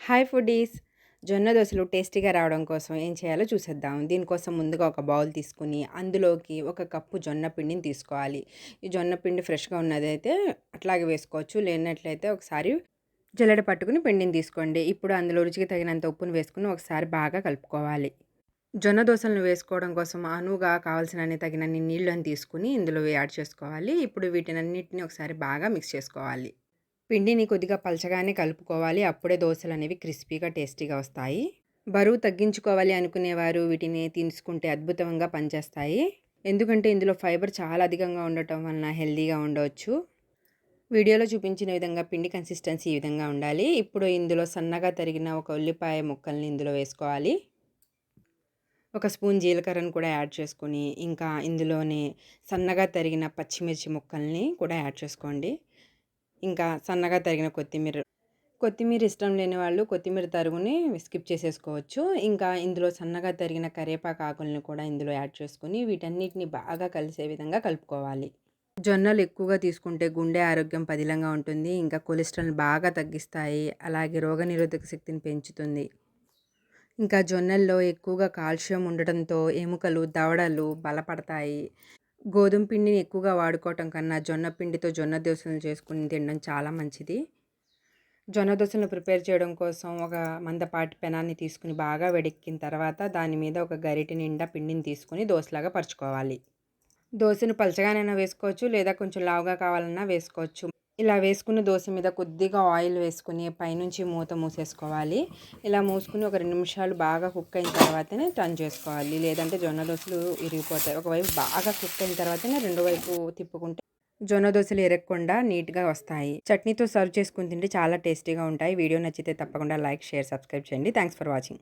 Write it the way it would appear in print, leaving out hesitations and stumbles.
Hi foodies. జొన్న దోసలు టేస్టీగా రావడం కోసం ఏం చేయాలో చూసేద్దాం. దీనికోసం ముందుగా ఒక బౌల్ తీసుకొని అందులోకి ఒక కప్పు జొన్న పిండిని తీసుకోవాలి. ఈ జొన్న పిండి ఫ్రెష్‌గా ఉన్నదైతే అట్లాగే వేసుకోవచ్చు. లేనట్లయితే ఒకసారి జల్లెడ పట్టుకుని పిండిని తీసుకోండి. ఇప్పుడు అందులో రుచికి తగినంత ఉప్పును వేసుకొని ఒకసారి బాగా కలుపుకోవాలి. జొన్న దోసలను వేసుకోవడం కోసం అనువుగా కావాల్సినన్ని తగినన్ని నీళ్ళని తీసుకొని ఇందులో యాడ్ చేసుకోవాలి. ఇప్పుడు వీటినన్నిటిని ఒకసారి బాగా మిక్స్ చేసుకోవాలి. పిండిని కొద్దిగా పలచగానే కలుపుకోవాలి. అప్పుడే దోసలనేవి క్రిస్పీగా, టేస్టీగా వస్తాయి. బరువు తగ్గించుకోవాలి అనుకునేవారు వీటిని తీసుకుంటే అద్భుతంగా పనిచేస్తాయి. ఎందుకంటే ఇందులో ఫైబర్ చాలా అధికంగా ఉండటం వలన హెల్తీగా ఉండవచ్చు. వీడియోలో చూపించిన విధంగా పిండి కన్సిస్టెన్సీ ఈ విధంగా ఉండాలి. ఇప్పుడు ఇందులో సన్నగా తరిగిన ఒక ఉల్లిపాయ ముక్కల్ని ఇందులో వేసుకోవాలి. ఒక స్పూన్ జీలకర్రను కూడా యాడ్ చేసుకొని, ఇంకా ఇందులోనే సన్నగా తరిగిన పచ్చిమిర్చి ముక్కల్ని కూడా యాడ్ చేసుకోండి. ఇంకా సన్నగా తరిగిన కొత్తిమీర ఇష్టం లేని వాళ్ళు కొత్తిమీర తరుగుని స్కిప్ చేసేసుకోవచ్చు. ఇంకా ఇందులో సన్నగా తరిగిన కరివేపాకు ఆకుల్ని కూడా ఇందులో యాడ్ చేసుకొని వీటన్నిటిని బాగా కలిసే విధంగా కలుపుకోవాలి. జొన్నలు ఎక్కువగా తీసుకుంటే గుండె ఆరోగ్యం పదిలంగా ఉంటుంది. ఇంకా కొలెస్ట్రాల్‌ని బాగా తగ్గిస్తాయి. అలాగే రోగనిరోధక శక్తిని పెంచుతుంది. ఇంకా జొన్నల్లో ఎక్కువగా కాల్షియం ఉండటంతో ఎముకలు, దవడలు బలపడతాయి. గోధుమ పిండిని ఎక్కువగా వాడుకోవటం కన్నా జొన్న పిండితో జొన్న దోసలను చేసుకొని తినడం చాలా మంచిది. జొన్న దోసలను ప్రిపేర్ చేయడం కోసం ఒక మందపాటి పెనాన్ని తీసుకుని బాగా వేడెక్కిన తర్వాత దాని మీద ఒక గరిటె నిండా పిండిని తీసుకొని దోసలాగా పరుచుకోవాలి. దోసను పలచగానైనా వేసుకోవచ్చు, లేదా కొంచెం లావుగా కావాలన్నా వేసుకోవచ్చు. ఇలా వేసుకున్న దోస మీద కొద్దిగా ఆయిల్ వేసుకుని పైనుంచి మూత మూసేసుకోవాలి. ఇలా మూసుకుని ఒక 2 నిమిషాలు బాగా కుక్ అయిన తర్వాతనే టర్న్ చేసుకోవాలి. లేదంటే జొన్న దోసలు ఇరిగిపోతాయి. ఒకవైపు బాగా కుక్ అయిన తర్వాతనే రెండో వైపు తిప్పుకుంటే జొన్న దోసలు ఇరగకుండా నీట్‌గా వస్తాయి. చట్నీతో సర్వ్ చేసుకొని తింటే చాలా టేస్టీగా ఉంటాయి. వీడియో నచ్చితే తప్పకుండా లైక్, షేర్, సబ్స్క్రైబ్ చేయండి. Thanks for watching.